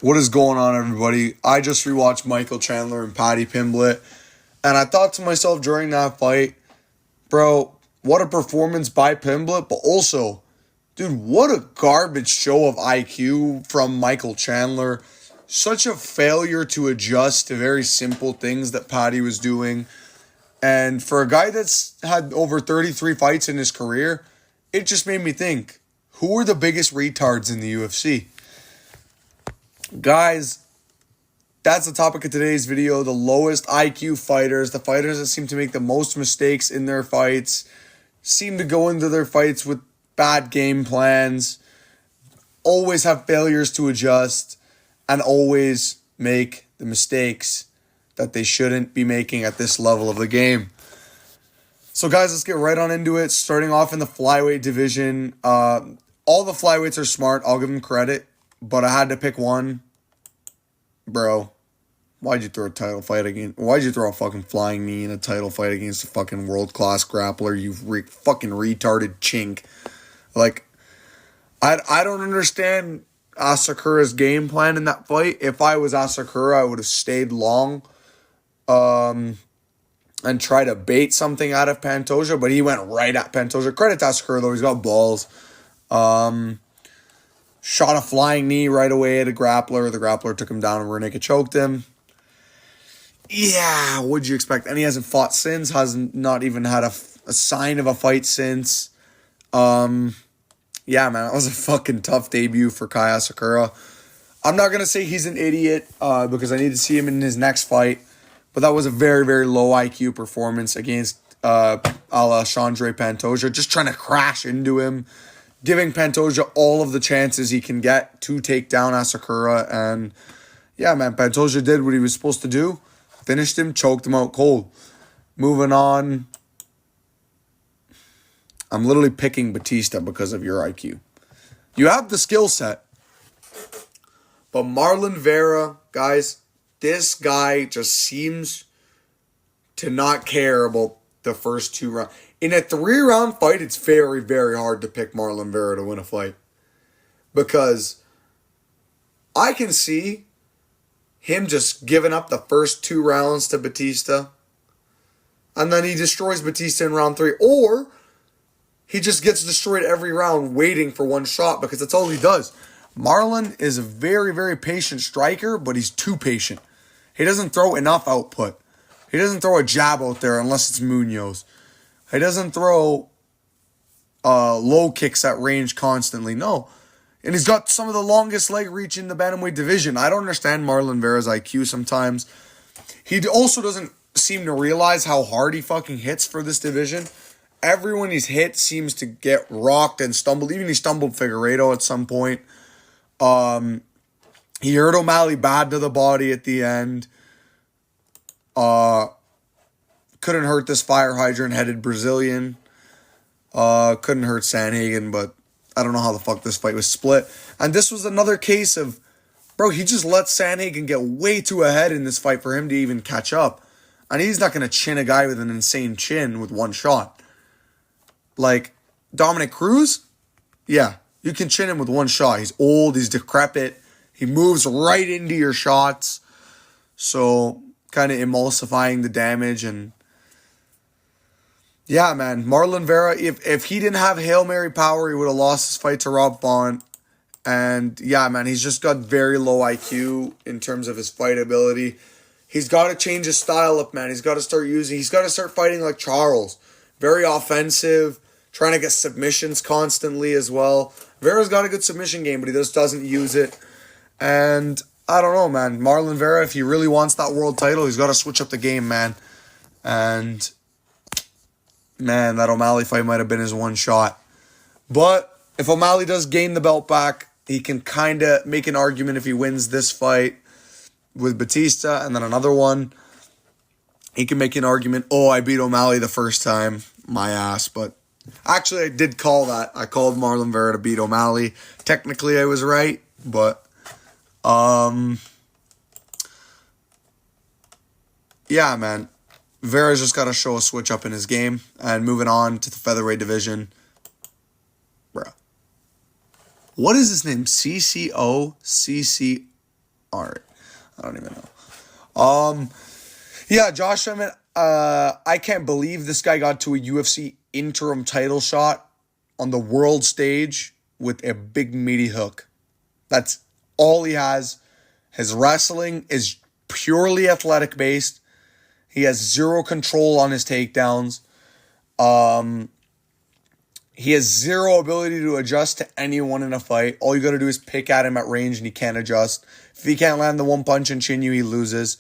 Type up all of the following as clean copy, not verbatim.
What is going on, everybody? I just rewatched Michael Chandler and Paddy Pimblett, and I thought to myself during that fight, bro, what a performance by Pimblett, but also, dude, what a garbage show of IQ from Michael Chandler. Such a failure to adjust to very simple things that Paddy was doing. And for a guy that's had over 33 fights in his career, it just made me think, who are the biggest retards in the UFC? Guys, that's the topic of today's video. The lowest IQ fighters, the fighters that seem to make the most mistakes in their fights, seem to go into their fights with bad game plans, always have failures to adjust, and always make the mistakes that they shouldn't be making at this level of the game. So guys, let's get right on into it. Starting off in the flyweight division. All the flyweights are smart. I'll give them credit. But I had to pick one. Bro, why'd you throw a title fight against... Why'd you throw a fucking flying knee in a title fight against a fucking world-class grappler, you fucking retarded chink? Like, I don't understand Asakura's game plan in that fight. If I was Asakura, I would have stayed long and try to bait something out of Pantoja, but he went right at Pantoja. Credit to Asakura, though. He's got balls. Shot a flying knee right away at a grappler. The grappler took him down and rear naked choked him. Yeah, what'd you expect? And he hasn't fought since. Hasn't not even had a sign of a fight since. Yeah, man, that was a fucking tough debut for Kai Asakura. I'm not going to say he's an idiot because I need to see him in his next fight. But that was a very, very low IQ performance against Alexandre Pantoja. Just trying to crash into him. Giving Pantoja all of the chances he can get to take down Asakura. And yeah, man, Pantoja did what he was supposed to do. Finished him, choked him out cold. Moving on. I'm literally picking Batista because of your IQ. You have the skill set. But Marlon Vera, guys, this guy just seems to not care about the first two rounds. In a 3-round fight, it's very, very hard to pick Marlon Vera to win a fight. Because I can see him just giving up the first 2 rounds to Batista. And then he destroys Batista in round 3. Or he just gets destroyed every round waiting for one shot because that's all he does. Marlon is a very, very patient striker, but he's too patient. He doesn't throw enough output. He doesn't throw a jab out there unless it's Munoz. He doesn't throw low kicks at range constantly. No. And he's got some of the longest leg reach in the bantamweight division. I don't understand Marlon Vera's IQ sometimes. He also doesn't seem to realize how hard he fucking hits for this division. Everyone he's hit seems to get rocked and stumbled. Even he stumbled Figueiredo at some point. He hurt O'Malley bad to the body at the end. Couldn't hurt this fire hydrant-headed Brazilian. Couldn't hurt Sanhagen, but I don't know how the fuck this fight was split. And this was another case of, bro, he just let Sanhagen get way too ahead in this fight for him to even catch up. And he's not going to chin a guy with an insane chin with one shot. Like, Dominic Cruz? Yeah, you can chin him with one shot. He's old, he's decrepit. He moves right into your shots. So, kind of emulsifying the damage. And yeah, man, Marlon Vera, if he didn't have Hail Mary power, he would have lost his fight to Rob Font. And yeah, man, he's just got very low IQ in terms of his fight ability. He's got to change his style up, man. He's got to start fighting like Charles. Very offensive, trying to get submissions constantly as well. Vera's got a good submission game, but he just doesn't use it. And I don't know, man. Marlon Vera, if he really wants that world title, he's got to switch up the game, man. And man, that O'Malley fight might have been his one shot. But if O'Malley does gain the belt back, he can kind of make an argument if he wins this fight with Batista and then another one. He can make an argument, oh, I beat O'Malley the first time. My ass. But actually, I did call that. I called Marlon Vera to beat O'Malley. Technically, I was right. But, yeah, man. Vera's just got to show a switch up in his game. And moving on to the featherweight division. Bro. What is his name? CCO? CC... All right. I don't even know. Yeah, Josh Emmett, I can't believe this guy got to a UFC interim title shot on the world stage with a big meaty hook. That's all he has. His wrestling is purely athletic based. He has zero control on his takedowns. He has zero ability to adjust to anyone in a fight. All you got to do is pick at him at range and he can't adjust. If he can't land the one punch and chin you, he loses.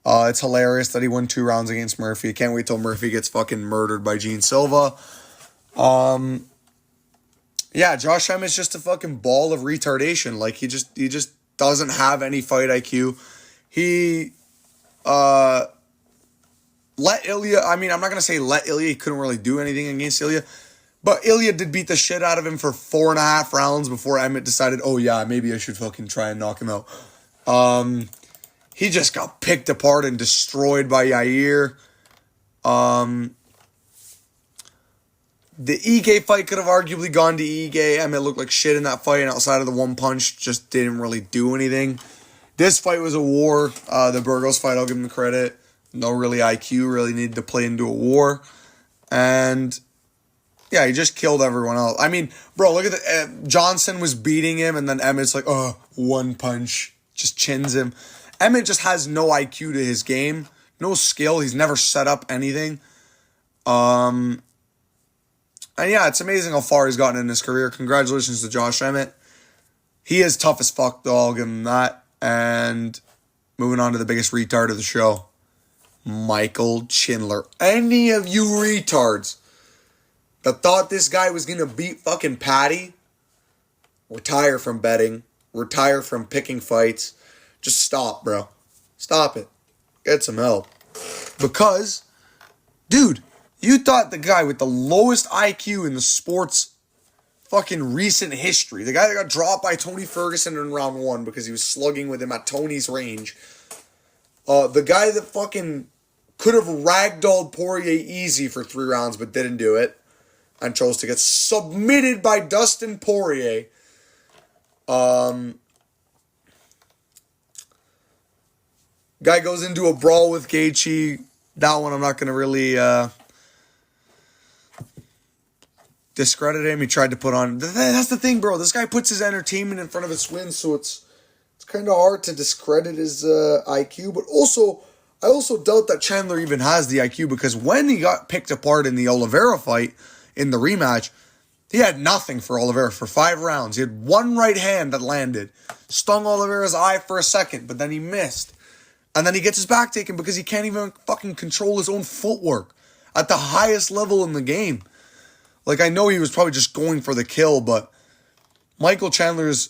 It's hilarious that he won 2 rounds against Murphy. Can't wait till Murphy gets fucking murdered by Gene Silva. Yeah, Josh Emmett's just a fucking ball of retardation. Like, he just doesn't have any fight IQ. He let Ilya, I mean, I'm not going to say let Ilya. He couldn't really do anything against Ilya. But Ilya did beat the shit out of him for 4.5 rounds before Emmett decided, oh yeah, maybe I should fucking try and knock him out. He just got picked apart and destroyed by Yair. The Ige fight could have arguably gone to Ige. Emmett looked like shit in that fight, and outside of the one punch, just didn't really do anything. This fight was a war. The Burgos fight, I'll give him the credit. No really IQ, really needed to play into a war. And yeah, he just killed everyone else. I mean, bro, look at the Johnson was beating him, and then Emmett's like, oh, one punch. Just chins him. Emmett just has no IQ to his game. No skill. He's never set up anything. And yeah, it's amazing how far he's gotten in his career. Congratulations to Josh Emmett. He is tough as fuck, though. I'll give him that. And moving on to the biggest retard of the show. Michael Chandler. Any of you retards that thought this guy was going to beat fucking Patty, retire from betting. Retire from picking fights. Just stop, bro. Stop it. Get some help. Because, dude, you thought the guy with the lowest IQ in the sport's fucking recent history, the guy that got dropped by Tony Ferguson in round 1 because he was slugging with him at Tony's range, the guy that fucking could have ragdolled Poirier easy for 3 rounds but didn't do it and chose to get submitted by Dustin Poirier. Guy goes into a brawl with Gaethje. That one I'm not going to really discredit him. He tried to put on... That's the thing, bro. This guy puts his entertainment in front of his wins, so it's kind of hard to discredit his IQ. But also, I also doubt that Chandler even has the IQ, because when he got picked apart in the Oliveira fight, in the rematch, he had nothing for Oliveira for 5 rounds. He had one right hand that landed. Stung Oliveira's eye for a second, but then he missed. And then he gets his back taken because he can't even fucking control his own footwork at the highest level in the game. Like, I know he was probably just going for the kill, but Michael Chandler's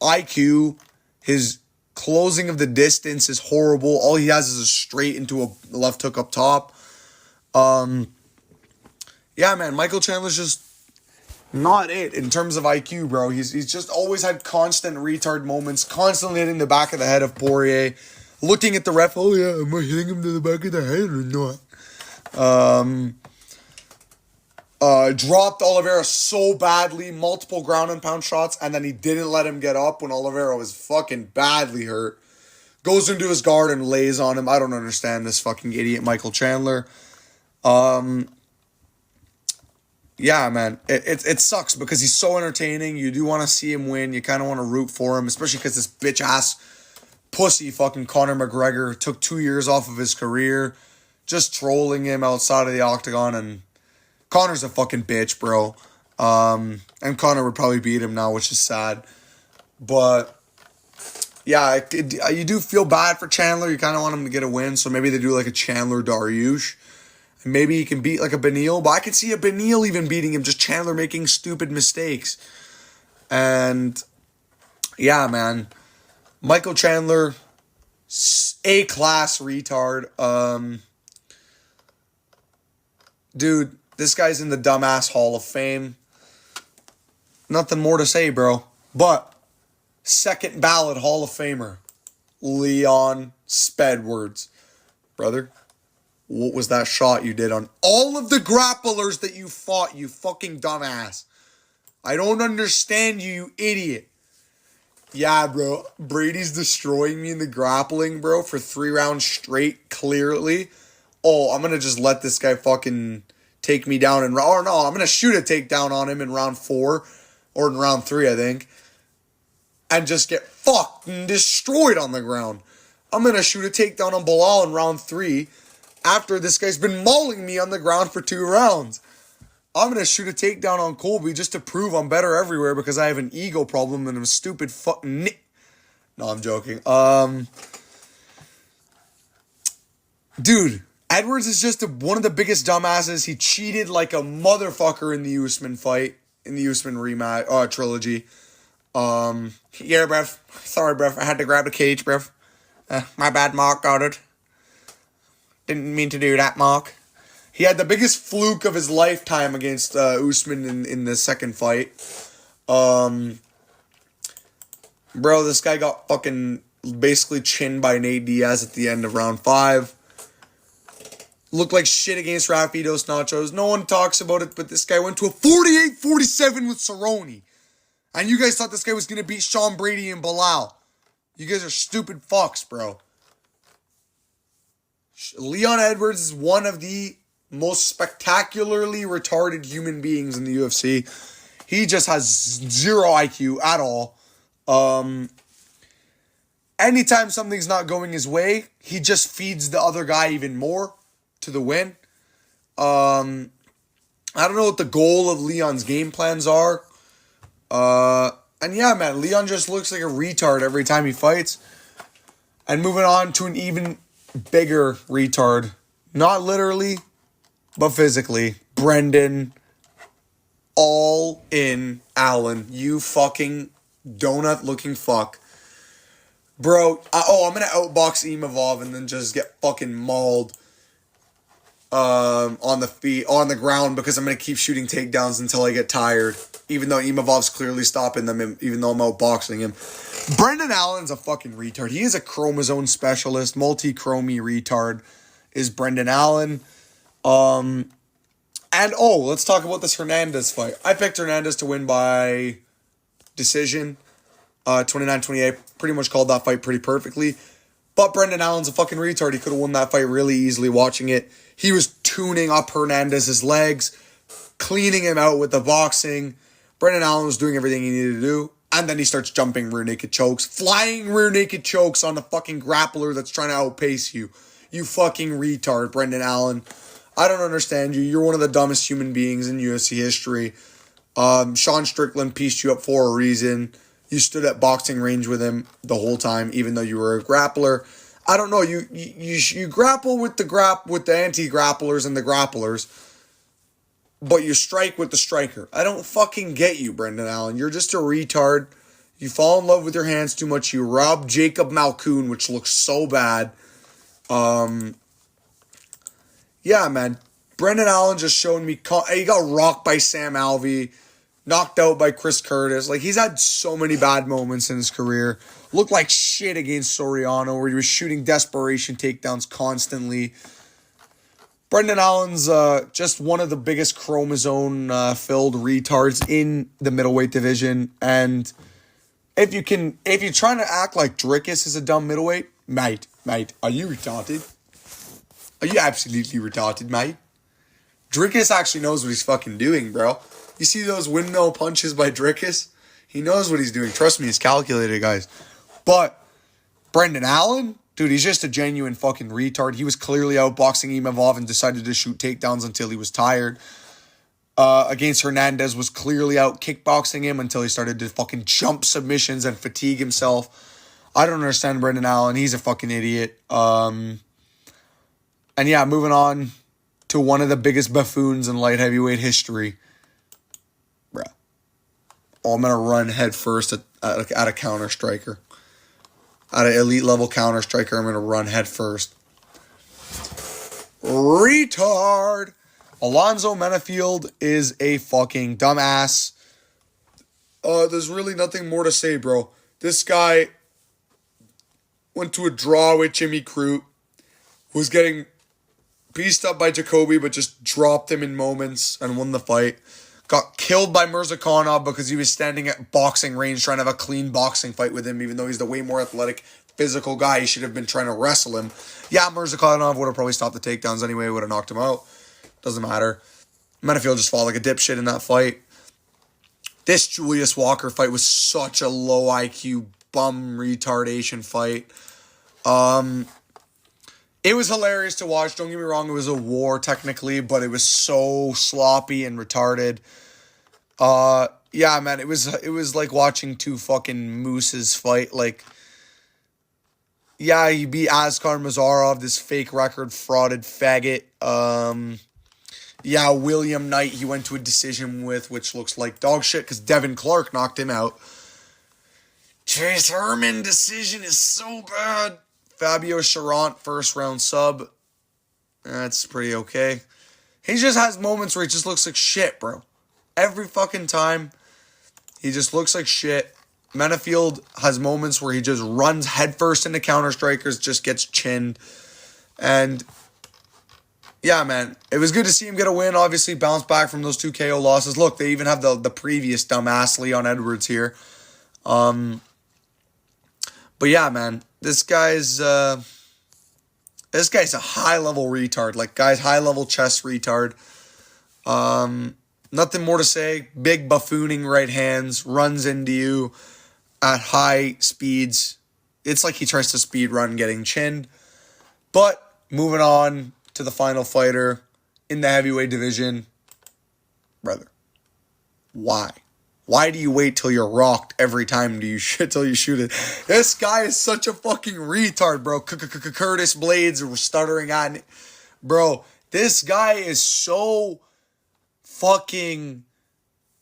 IQ, his closing of the distance is horrible. All he has is a straight into a left hook up top. Yeah, man, Michael Chandler's just not it in terms of IQ, bro. He's just always had constant retard moments, constantly hitting the back of the head of Poirier, looking at the ref, oh yeah, am I hitting him to the back of the head or not? Dropped Oliveira so badly, multiple ground and pound shots, and then he didn't let him get up when Oliveira was fucking badly hurt. Goes into his guard and lays on him. I don't understand this fucking idiot Michael Chandler. Yeah, man, it sucks because he's so entertaining. You do want to see him win. You kind of want to root for him, especially because this bitch-ass pussy fucking Conor McGregor took 2 years off of his career just trolling him outside of the octagon, and Conor's a fucking bitch, bro. And Conor would probably beat him now, which is sad. But yeah, you do feel bad for Chandler. You kind of want him to get a win, so maybe they do like a Chandler Dariush. And maybe he can beat like a Beneil, but I could see a Beneil even beating him, just Chandler making stupid mistakes. And yeah, man, Michael Chandler, A-class retard. Dude, this guy's in the dumbass Hall of Fame. Nothing more to say, bro. But second ballot Hall of Famer, Leon Spedwards. Brother, what was that shot you did on all of the grapplers that you fought, you fucking dumbass? I don't understand you, you idiot. Yeah, bro. Brady's destroying me in the grappling, bro, for 3 rounds straight, clearly. Oh, I'm going to just let this guy fucking take me down. Or no, I'm going to shoot a takedown on him in round 4. Or in round 3, I think. And just get fucking destroyed on the ground. I'm going to shoot a takedown on Bilal in round 3. After this guy's been mauling me on the ground for 2 rounds. I'm going to shoot a takedown on Colby just to prove I'm better everywhere because I have an ego problem and I'm a stupid fucking... No, I'm joking. Dude, Edwards is just one of the biggest dumbasses. He cheated like a motherfucker in the Usman fight, in the Usman rematch, trilogy. Yeah, bruv. Sorry, bruv. I had to grab the cage, bruv. My bad, Mark. Got it. Didn't mean to do that, Mark. He had the biggest fluke of his lifetime against Usman in the second fight. Bro, this guy got fucking basically chinned by Nate Diaz at the end of round 5. Looked like shit against Rafi Dos Nachos. No one talks about it, but this guy went to a 48-47 with Cerrone. And you guys thought this guy was going to beat Sean Brady and Bilal. You guys are stupid fucks, bro. Leon Edwards is one of the most spectacularly retarded human beings in the UFC. He just has zero IQ at all. Anytime something's not going his way, he just feeds the other guy even more to the win. I don't know what the goal of Leon's game plans are. And yeah, man, Leon just looks like a retard every time he fights. And moving on to an even bigger retard. Not literally, but physically. Brendan all in Allen. You fucking donut looking fuck. Bro, I'm going to outbox Imavov and then just get fucking mauled on the ground because I'm going to keep shooting takedowns until I get tired. Even though Imavov's clearly stopping them, even though I'm outboxing him. Brendan Allen's a fucking retard. He is a chromosome specialist, multi-chromie retard is Brendan Allen. And let's talk about this Hernandez fight. I picked Hernandez to win by decision. 29-28. Pretty much called that fight pretty perfectly. But Brendan Allen's a fucking retard. He could have won that fight really easily watching it. He was tuning up Hernandez's legs, cleaning him out with the boxing. Brendan Allen was doing everything he needed to do. And then he starts jumping rear naked chokes. Flying rear naked chokes on the fucking grappler that's trying to outpace you. You fucking retard, Brendan Allen. I don't understand you. You're one of the dumbest human beings in UFC history. Sean Strickland pieced you up for a reason. You stood at boxing range with him the whole time, even though you were a grappler. I don't know. You grapple with the anti-grapplers and the grapplers, but you strike with the striker. I don't fucking get you, Brendan Allen. You're just a retard. You fall in love with your hands too much. You rob Jacob Malkoun, which looks so bad. Yeah, man. Brendan Allen just showed me... He got rocked by Sam Alvey. Knocked out by Chris Curtis. Like, he's had so many bad moments in his career. Looked like shit against Soriano, where he was shooting desperation takedowns constantly. Brendan Allen's just one of the biggest chromosome-filled retards in the middleweight division. And if you're trying to act like Drickus is a dumb middleweight, mate, are you retarded? Are you absolutely retarded, mate? Drickus actually knows what he's fucking doing, bro. You see those windmill punches by Drickus? He knows what he's doing. Trust me, he's calculated, guys. But Brendan Allen, dude, he's just a genuine fucking retard. He was clearly outboxing Imavov and decided to shoot takedowns until he was tired. Against Hernandez, was clearly out kickboxing him until he started to fucking jump submissions and fatigue himself. I don't understand Brendan Allen. He's a fucking idiot. And yeah, moving on to one of the biggest buffoons in light heavyweight history. Bruh. Oh, I'm going to run head first at a counter striker. At an elite level counter striker, I'm going to run head first. Retard. Alonzo Menfield is a fucking dumbass. There's really nothing more to say, bro. This guy went to a draw with Jimmy Crute. Was getting pieced up by Jacoby, but just dropped him in moments and won the fight. got killed by Mirzakhanov because he was standing at boxing range trying to have a clean boxing fight with him, even though he's the way more athletic, physical guy. He should have been trying to wrestle him. Yeah, Mirzakhanov would have probably stopped the takedowns anyway, would have knocked him out. Doesn't matter. Menfield just fought like a dipshit in that fight. This Julius Walker fight was such a low IQ, bum retardation fight. It was hilarious to watch. Don't get me wrong, it was a war technically, but it was so sloppy and retarded. Yeah, man, it was like watching two fucking mooses fight. Like, yeah, he beat Askar Mazarov, this fake record frauded faggot. Yeah, William Knight, he went to a decision with, which looks like dog shit because Devin Clark knocked him out. Chase Herman decision is so bad. Fabio Charant, first round sub. That's pretty okay. He just has moments where he just looks like shit, bro. Every fucking time, he just looks like shit. Menfield has moments where he just runs headfirst into counter-strikers, just gets chinned. And yeah, man, it was good to see him get a win. Obviously, bounce back from those 2 KO losses. Look, they even have the previous dumbass Leon Edwards here. But yeah, man, this guy's a high-level retard. Like, guy's high-level chess retard. Nothing more to say. Big buffooning right hands, runs into you at high speeds. It's like he tries to speed run getting chinned. But moving on to the final fighter in the heavyweight division. Brother, why? Why do you wait till you're rocked every time till you shoot it? This guy is such a fucking retard, bro. Curtis Blades stuttering on it. Bro, this guy is so fucking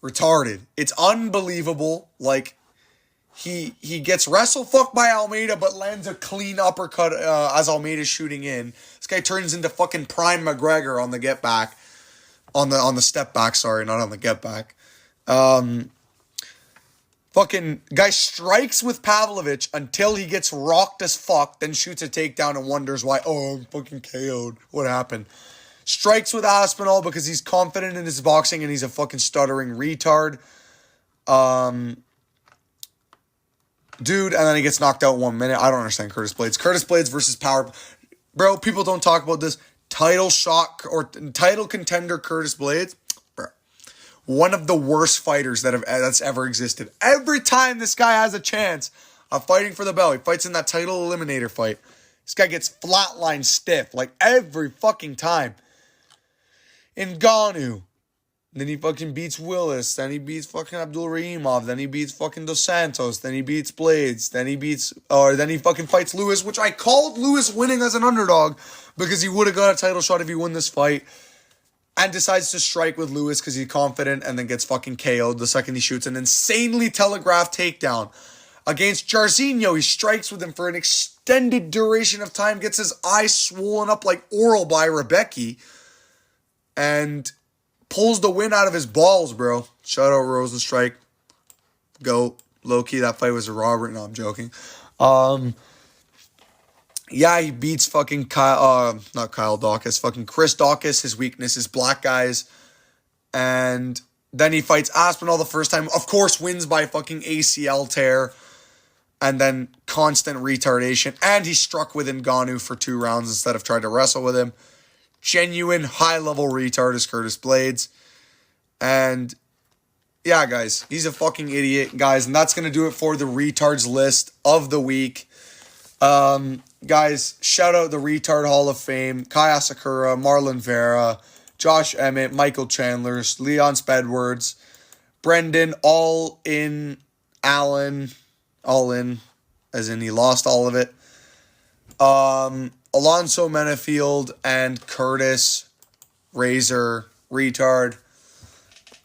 retarded. It's unbelievable. Like, he gets wrestle fucked by Almeida, but lands a clean uppercut as Almeida's shooting in. This guy turns into fucking Prime McGregor on the get back, on the step back. Sorry, not on the get back. Fucking guy strikes with Pavlovich until he gets rocked as fuck, then shoots a takedown and wonders why. Oh, I'm fucking KO'd. What happened? Strikes with Aspinall because he's confident in his boxing and he's a fucking stuttering retard. Dude, and then he gets knocked out in 1 minute. I don't understand Curtis Blades. Curtis Blades versus Power. Bro, people don't talk about this. Title shot or title contender Curtis Blades. Bro, one of the worst fighters that's ever existed. Every time this guy has a chance of fighting for the belt, he fights in that title eliminator fight. This guy gets flatlined stiff like every fucking time. Ngannou. Then he fucking beats Willis. Then he beats fucking Abdulrahimov. Then he beats fucking Dos Santos. Then he beats Blades. Then he fucking fights Lewis, which I called Lewis winning as an underdog because he would have got a title shot if he won this fight. And decides to strike with Lewis because he's confident and then gets fucking KO'd the second he shoots an insanely telegraphed takedown. Against Jairzinho, he strikes with him for an extended duration of time, gets his eyes swollen up like Oral by Rebecca, and pulls the wind out of his balls, bro. Shout out Rosenstrike. Go. Low-key, that fight was a robbery. No, I'm joking. Yeah, he beats fucking not Kyle Dawkins, fucking Chris Dawkins. His weakness is black guys. And then he fights Aspinall the first time. Of course, wins by fucking ACL tear. And then constant retardation. And he struck with Ngannou for 2 rounds instead of trying to wrestle with him. Genuine high-level retard is Curtis Blades. And yeah, guys, he's a fucking idiot, guys. And that's going to do it for the retards list of the week. Guys, shout out the Retard Hall of Fame. Kai Asakura, Marlon Vera, Josh Emmett, Michael Chandler, Leon Spedwards, Brendan, all in, Allen, all in, as in he lost all of it. Alonzo Menfield and Curtis Razor Retard.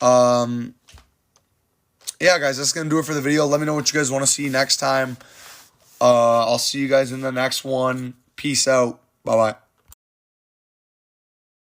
Yeah, guys, that's going to do it for the video. Let me know what you guys want to see next time. I'll see you guys in the next one. Peace out. Bye-bye.